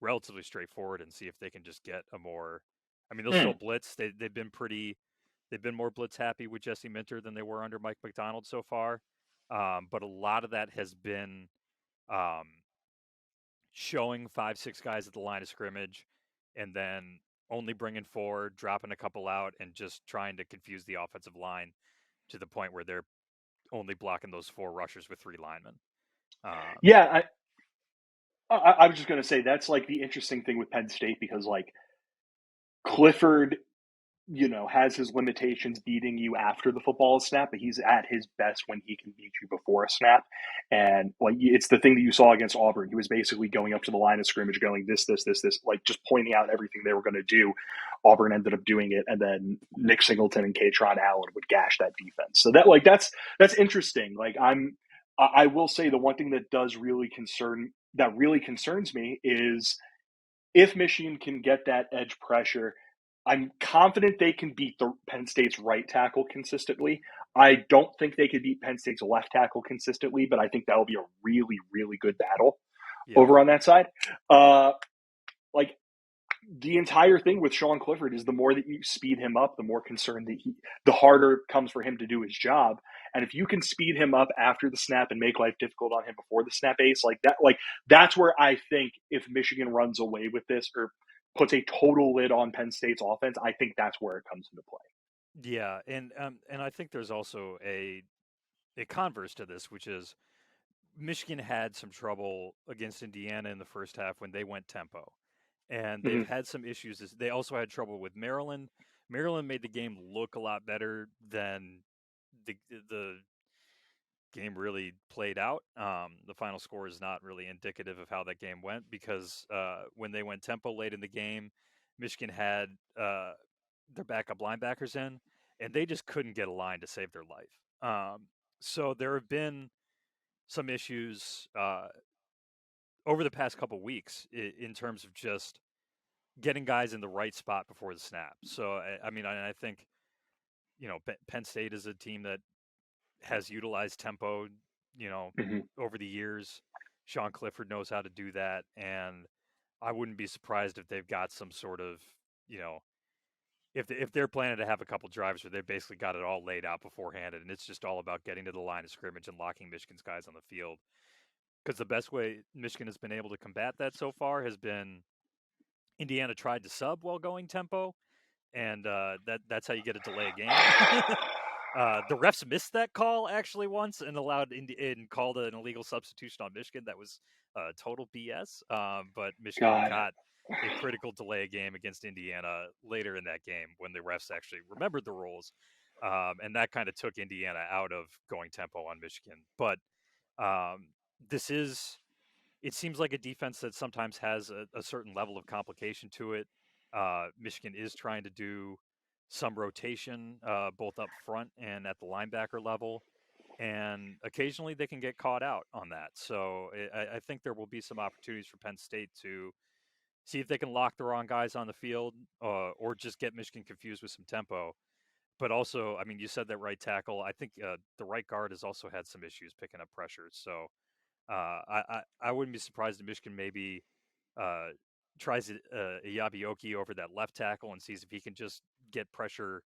relatively straightforward and see if they can just get a more. They'll still blitz. They've been more blitz happy with Jesse Minter than they were under Mike McDonald so far. But a lot of that has been um, showing 5-6 guys at the line of scrimmage and then only bringing 4, dropping a couple out, and just trying to confuse the offensive line to the point where they're only blocking those 4 rushers with 3 linemen. Yeah, I was just going to say that's like the interesting thing with Penn State because like Clifford, has his limitations beating you after the football is snapped, but he's at his best when he can beat you before a snap. And like it's the thing that you saw against Auburn. He was basically going up to the line of scrimmage, going this, like just pointing out everything they were going to do. Auburn ended up doing it, and then Nick Singleton and Katron Allen would gash that defense. So that's interesting. I will say the one thing that really concerns me is if Michigan can get that edge pressure, I'm confident they can beat the Penn State's right tackle consistently. I don't think they could beat Penn State's left tackle consistently, but I think that'll be a really, really good battle Yeah, over on that side. Like the entire thing with Sean Clifford is the more that you speed him up, the more concerned that the harder it comes for him to do his job. And if you can speed him up after the snap and make life difficult on him before the snap, Ace, that's where I think if Michigan runs away with this or puts a total lid on Penn State's offense, I think that's where it comes into play. yeah, and I think there's also a converse to this, which is Michigan had some trouble against Indiana in the first half when they went tempo, and they've Mm-hmm. had some issues. They also had trouble with Maryland. Maryland made the game look a lot better than the game really played out. The final score is not really indicative of how that game went because when they went tempo late in the game, Michigan had their backup linebackers in, and they just couldn't get a line to save their life. So there have been some issues over the past couple weeks in terms of just getting guys in the right spot before the snap. So I think Penn State is a team that has utilized tempo, Mm-hmm. over the years. Sean Clifford knows how to do that, and I wouldn't be surprised if they've got some sort of, you know, if they're planning to have a couple drives where they've basically got it all laid out beforehand, and it's just all about getting to the line of scrimmage and locking Michigan's guys on the field. Because the best way Michigan has been able to combat that so far has been Indiana tried to sub while going tempo, and that's how you get a delay game. The refs missed that call actually once and and called an illegal substitution on Michigan. That was total BS. But Michigan God. got a critical delay game against Indiana later in that game when the refs actually remembered the rules. and that kind of took Indiana out of going tempo on Michigan. But um, this is, it seems like a defense that sometimes has a certain level of complication to it. Michigan is trying to do some rotation, both up front and at the linebacker level. And occasionally they can get caught out on that. So I think there will be some opportunities for Penn State to see if they can lock the wrong guys on the field, or just get Michigan confused with some tempo. But also, I mean, you said that right tackle. I think the right guard has also had some issues picking up pressure. So I wouldn't be surprised if Michigan maybe uh, tries Yabioki over that left tackle and sees if he can just get pressure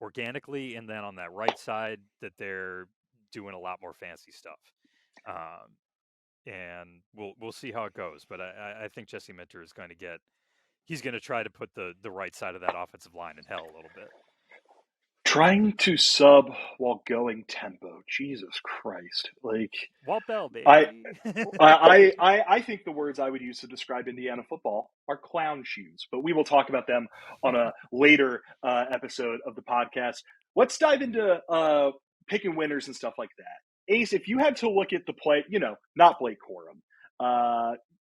organically, and then on that right side that they're doing a lot more fancy stuff. Um, and we'll see how it goes. But I think Jesse Minter is going to get, he's going to try to put the right side of that offensive line in hell a little bit. Trying to sub while going tempo. Jesus Christ! Like Walt Bell, baby. I think the words I would use to describe Indiana football are clown shoes, but we will talk about them on a later episode of the podcast. Let's dive into picking winners and stuff like that. Ace, if you had to look at the play, not Blake Corum,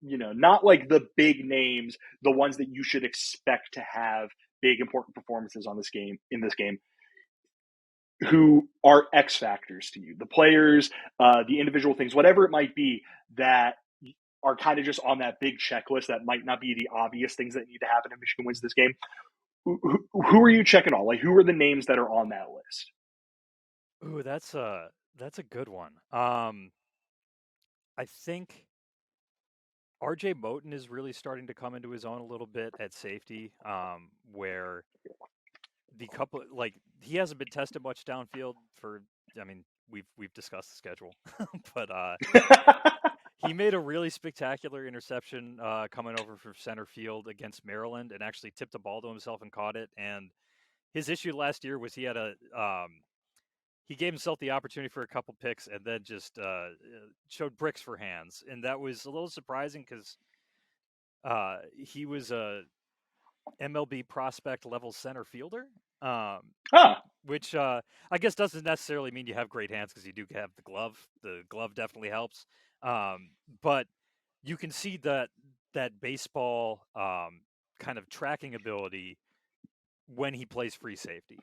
not like the big names, the ones that you should expect to have big important performances in this game, who are X factors to you, the players, the individual things, whatever it might be that are kind of just on that big checklist that might not be the obvious things that need to happen if Michigan wins this game. Who are you checking on? Like, who are the names that are on that list? Ooh, that's a good one. I think RJ Moten is really starting to come into his own a little bit at safety, where the couple, like, he hasn't been tested much downfield for, I mean, we've discussed the schedule, but he made a really spectacular interception coming over from center field against Maryland, and actually tipped the ball to himself and caught it. And his issue last year was he gave himself the opportunity for a couple picks and then just showed bricks for hands, and that was a little surprising because he was a MLB prospect level center fielder, which I guess doesn't necessarily mean you have great hands, because you do have the glove. The glove definitely helps, but you can see that baseball kind of tracking ability when he plays free safety.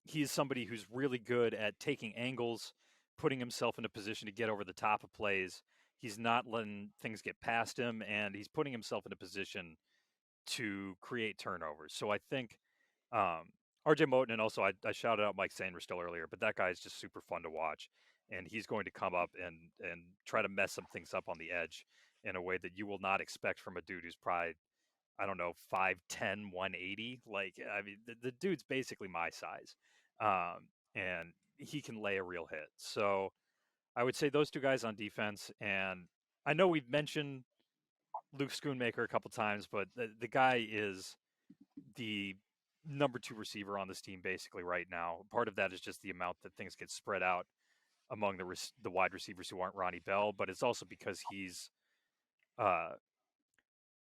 He's somebody who's really good at taking angles, putting himself in a position to get over the top of plays. He's not letting things get past him, and he's putting himself in a position to create turnovers. So I think RJ Moten, and also I shouted out Mike Sanders still earlier, but that guy is just super fun to watch, and he's going to come up and try to mess some things up on the edge in a way that you will not expect from a dude who's probably, I don't know, 5'10", 180. Like, I mean, the dude's basically my size, and he can lay a real hit. So I would say those two guys on defense. And I know we've mentioned Luke Schoonmaker a couple times, but the guy is the number 2 receiver on this team basically right now. Part of that is just the amount that things get spread out among the wide receivers who aren't Ronnie Bell, but it's also because he's uh,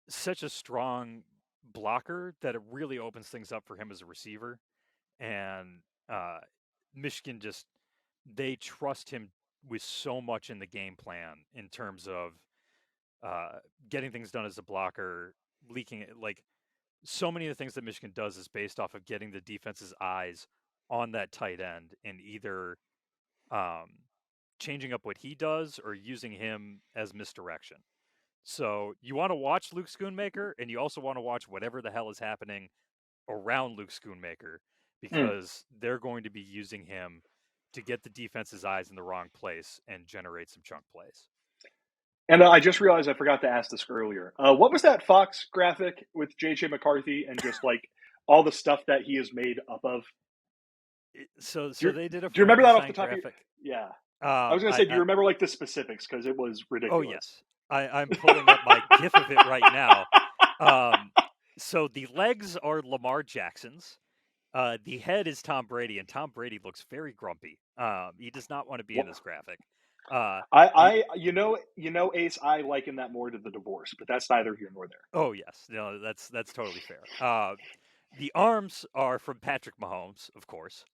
such a strong blocker that it really opens things up for him as a receiver. And uh, Michigan just, they trust him with so much in the game plan in terms of getting things done as a blocker, leaking it. Like, so many of the things that Michigan does is based off of getting the defense's eyes on that tight end, and either um, changing up what he does or using him as misdirection. So you want to watch Luke Schoonmaker, and you also want to watch whatever the hell is happening around Luke Schoonmaker, because they're going to be using him to get the defense's eyes in the wrong place and generate some chunk plays. And I just realized I forgot to ask this earlier. What was that Fox graphic with J.J. McCarthy and just like all the stuff that he is made up of? So they did a do you remember that off the Frankenstein top graphic. Of your, yeah. I was going to say, do you remember like the specifics? Because it was ridiculous. Oh, yes. I'm pulling up my GIF of it right now. So the legs are Lamar Jackson's. The head is Tom Brady, and Tom Brady looks very grumpy. He does not want to be in this graphic. Ace, I liken that more to the divorce, but that's neither here nor there. Oh, yes. No, that's totally fair. The arms are from Patrick Mahomes, of course.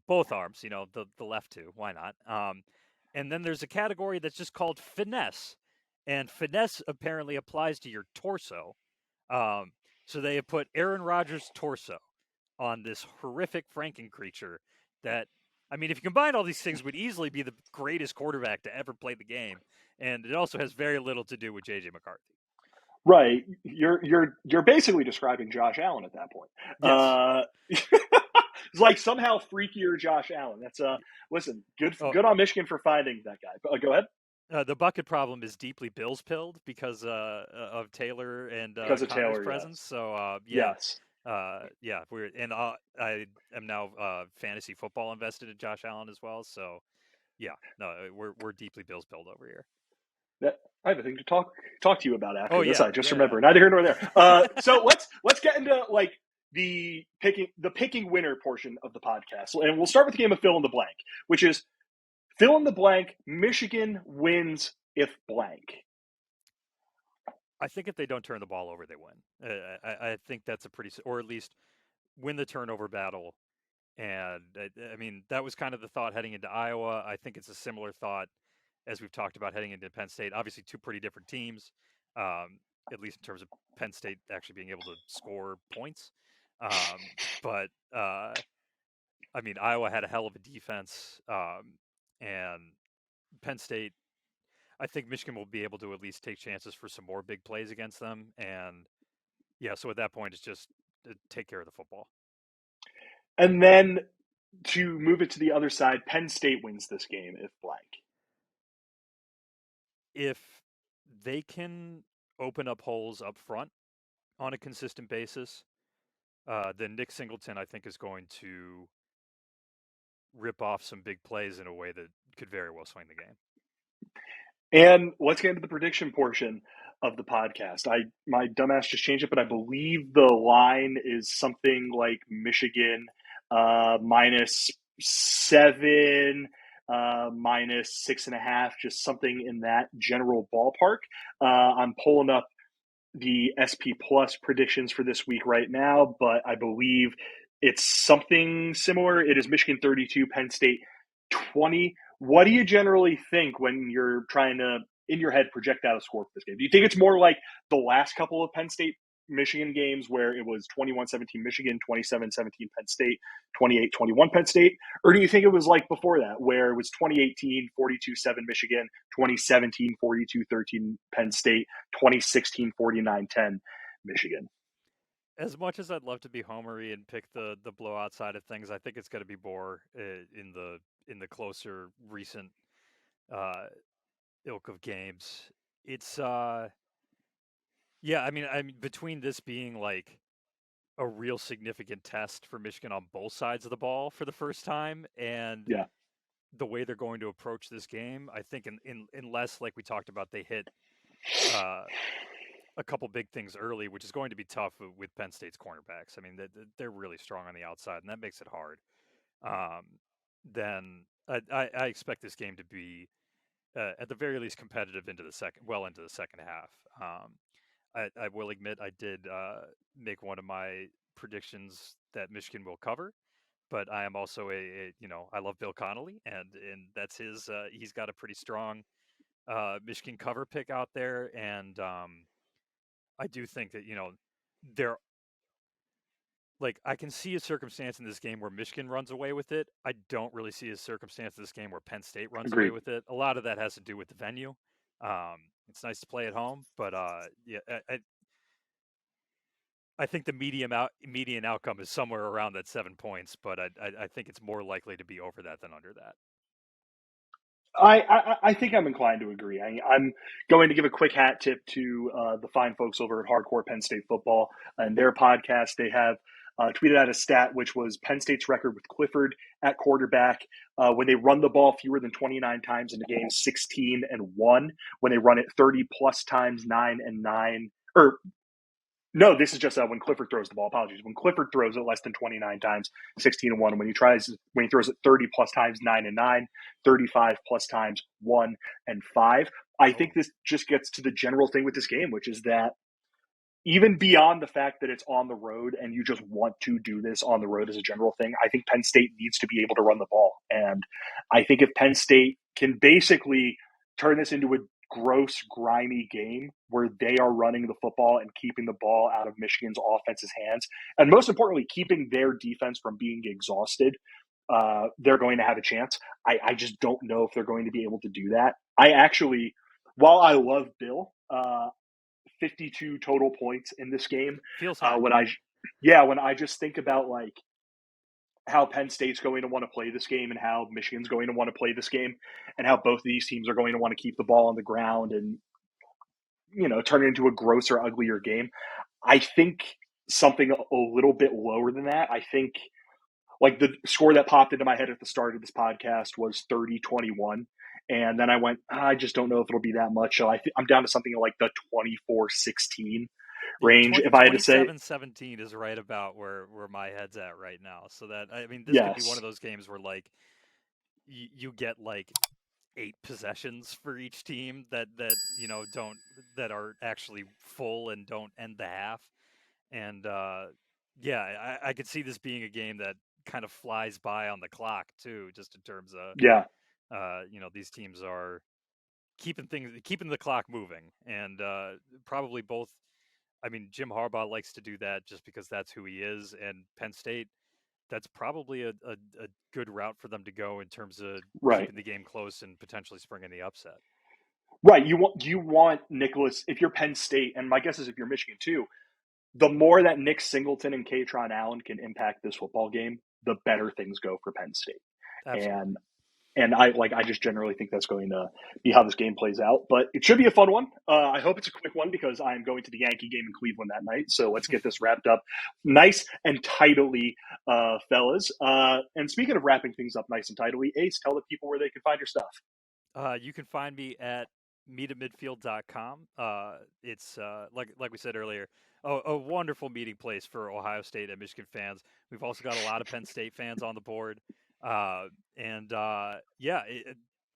Both arms, the left two. Why not? And then there's a category that's just called finesse, and finesse apparently applies to your torso. So they have put Aaron Rodgers' torso on this horrific Franken creature that, I mean, if you combine all these things, would easily be the greatest quarterback to ever play the game. And it also has very little to do with J.J. McCarthy. Right. You're basically describing Josh Allen at that point. Yes. It's like somehow freakier Josh Allen. That's listen, good on Michigan for finding that guy. Go ahead. The bucket problem is deeply Bills pilled because of Taylor and Because of Connor's Taylor, presence. yes. So Yes. we're and I am now fantasy football invested in Josh Allen as well. So yeah, no, we're deeply Bills pilled over here. I have a thing to talk to you about after this. Yeah. I just remember, neither here nor there. So let's get into like the picking winner portion of the podcast, and we'll start with the game of fill in the blank, which is fill in the blank. Michigan wins if blank. I think if they don't turn the ball over, they win. I think that's or at least win the turnover battle. And I mean, that was kind of the thought heading into Iowa. I think it's a similar thought as we've talked about heading into Penn State. Obviously, two pretty different teams, at least in terms of Penn State actually being able to score points. But I mean, Iowa had a hell of a defense, and Penn State. I think Michigan will be able to at least take chances for some more big plays against them. And yeah, so at that point, it's just take care of the football. And then to move it to the other side, Penn State wins this game if blank. If they can open up holes up front on a consistent basis, then Nick Singleton, I think, is going to rip off some big plays in a way that could very well swing the game. And let's get into the prediction portion of the podcast. My dumbass just changed it, but I believe the line is something like Michigan -7, -6.5, just something in that general ballpark. I'm pulling up the SP Plus predictions for this week right now, but I believe it's something similar. It is Michigan 32, Penn State 20. What do you generally think when you're trying to, in your head, project out a score for this game? Do you think it's more like the last couple of Penn State Michigan games where it was 21-17 Michigan, 27-17 Penn State, 28-21 Penn State? Or do you think it was like before that where it was 2018, 42-7 Michigan, 2017, 42-13 Penn State, 2016, 49-10 Michigan? As much as I'd love to be homery and pick the blowout side of things, I think it's going to be more in the closer recent ilk of games. It's I mean between this being like a real significant test for Michigan on both sides of the ball for the first time, and the way they're going to approach this game, I think unless, like we talked about, they hit a couple big things early, which is going to be tough with Penn State's cornerbacks. I mean, they're really strong on the outside, and that makes it hard. Then I expect this game to be at the very least competitive into the second half. I will admit I did make one of my predictions that Michigan will cover, but I am also I love Bill Connolly, and that's his. He's got a pretty strong Michigan cover pick out there, and I do think that there. Like, I can see a circumstance in this game where Michigan runs away with it. I don't really see a circumstance in this game where Penn State runs away with it. A lot of that has to do with the venue. It's nice to play at home, but I think the median outcome is somewhere around that 7 points, but I think it's more likely to be over that than under that. I think I'm inclined to agree. I'm going to give a quick hat tip to the fine folks over at Hardcore Penn State Football and their podcast. They have tweeted out a stat, which was Penn State's record with Clifford at quarterback when they run the ball fewer than 29 times in a game, 16-1. When they run it 30 plus times, 9-9. Or no, this is just when Clifford throws the ball. Apologies. When Clifford throws it less than 29 times, 16-1. When he throws it 30 plus times, 9-9, 35 plus times, 1-5. I think this just gets to the general thing with this game, which is that even beyond the fact that it's on the road and you just want to do this on the road as a general thing, I think Penn State needs to be able to run the ball. And I think if Penn State can basically turn this into a gross, grimy game where they are running the football and keeping the ball out of Michigan's offense's hands, and most importantly, keeping their defense from being exhausted, they're going to have a chance. I just don't know if they're going to be able to do that. I actually, while I love Bill, 52 total points in this game. Feels high. When I just think about like how Penn State's going to want to play this game and how Michigan's going to want to play this game and how both of these teams are going to want to keep the ball on the ground and, turn it into a grosser, uglier game. I think something a little bit lower than that. I think like the score that popped into my head at the start of this podcast was 30-21. And then I went, I just don't know if it'll be that much. So I'm down to something like the 24-16 range. If I had to say 27-17 is right about where my head's at right now. So that, I mean, this could be one of those games where like you get like 8 possessions for each team that are actually full and don't end the half. And I could see this being a game that kind of flies by on the clock too, just in terms of these teams are keeping the clock moving, and probably both. I mean, Jim Harbaugh likes to do that just because that's who he is, and Penn State, that's probably a good route for them to go in terms of keeping the game close and potentially springing the upset. Right. You want Nicholas, if you're Penn State, and my guess is if you're Michigan too, the more that Nick Singleton and Katron Allen can impact this football game, the better things go for Penn State. Absolutely. And I just generally think that's going to be how this game plays out. But it should be a fun one. I hope it's a quick one because I'm going to the Yankee game in Cleveland that night. So let's get this wrapped up nice and tidily, fellas. And speaking of wrapping things up nice and tidily, Ace, tell the people where they can find your stuff. You can find me at meetatmidfield.com. It's like we said earlier, a wonderful meeting place for Ohio State and Michigan fans. We've also got a lot of Penn State fans on the board.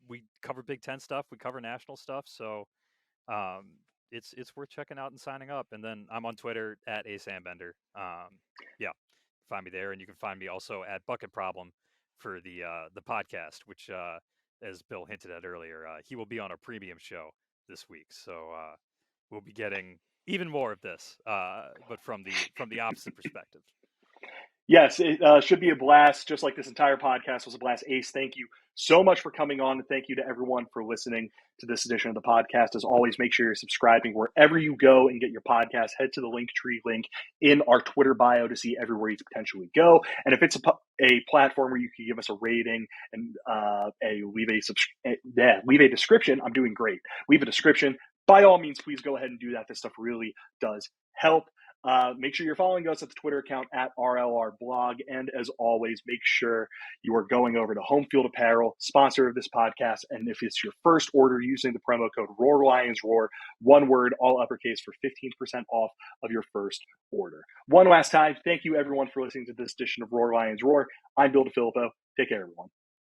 We cover Big Ten stuff. We cover national stuff. So it's worth checking out and signing up. And then I'm on Twitter at Ace Anbender. Find me there. And you can find me also at Bucket Problem for the podcast, which as Bill hinted at earlier, he will be on a premium show this week. So we'll be getting even more of this, but from the opposite perspective. Yes, it should be a blast, just like this entire podcast was a blast. Ace, thank you so much for coming on, and thank you to everyone for listening to this edition of the podcast. As always, make sure you're subscribing wherever you go and get your podcast. Head to the Linktree link in our Twitter bio to see everywhere you potentially go. And if it's a platform where you can give us a rating and leave a description, I'm doing great. Leave a description. By all means, please go ahead and do that. This stuff really does help. Make sure you're following us at the Twitter account at RLRblog. And as always, make sure you are going over to Home Field Apparel, sponsor of this podcast. And if it's your first order using the promo code RoarLionsRoar, one word, all uppercase, for 15% off of your first order. One last time, thank you everyone for listening to this edition of Roar Lions Roar. I'm Bill DeFilippo. Take care, everyone.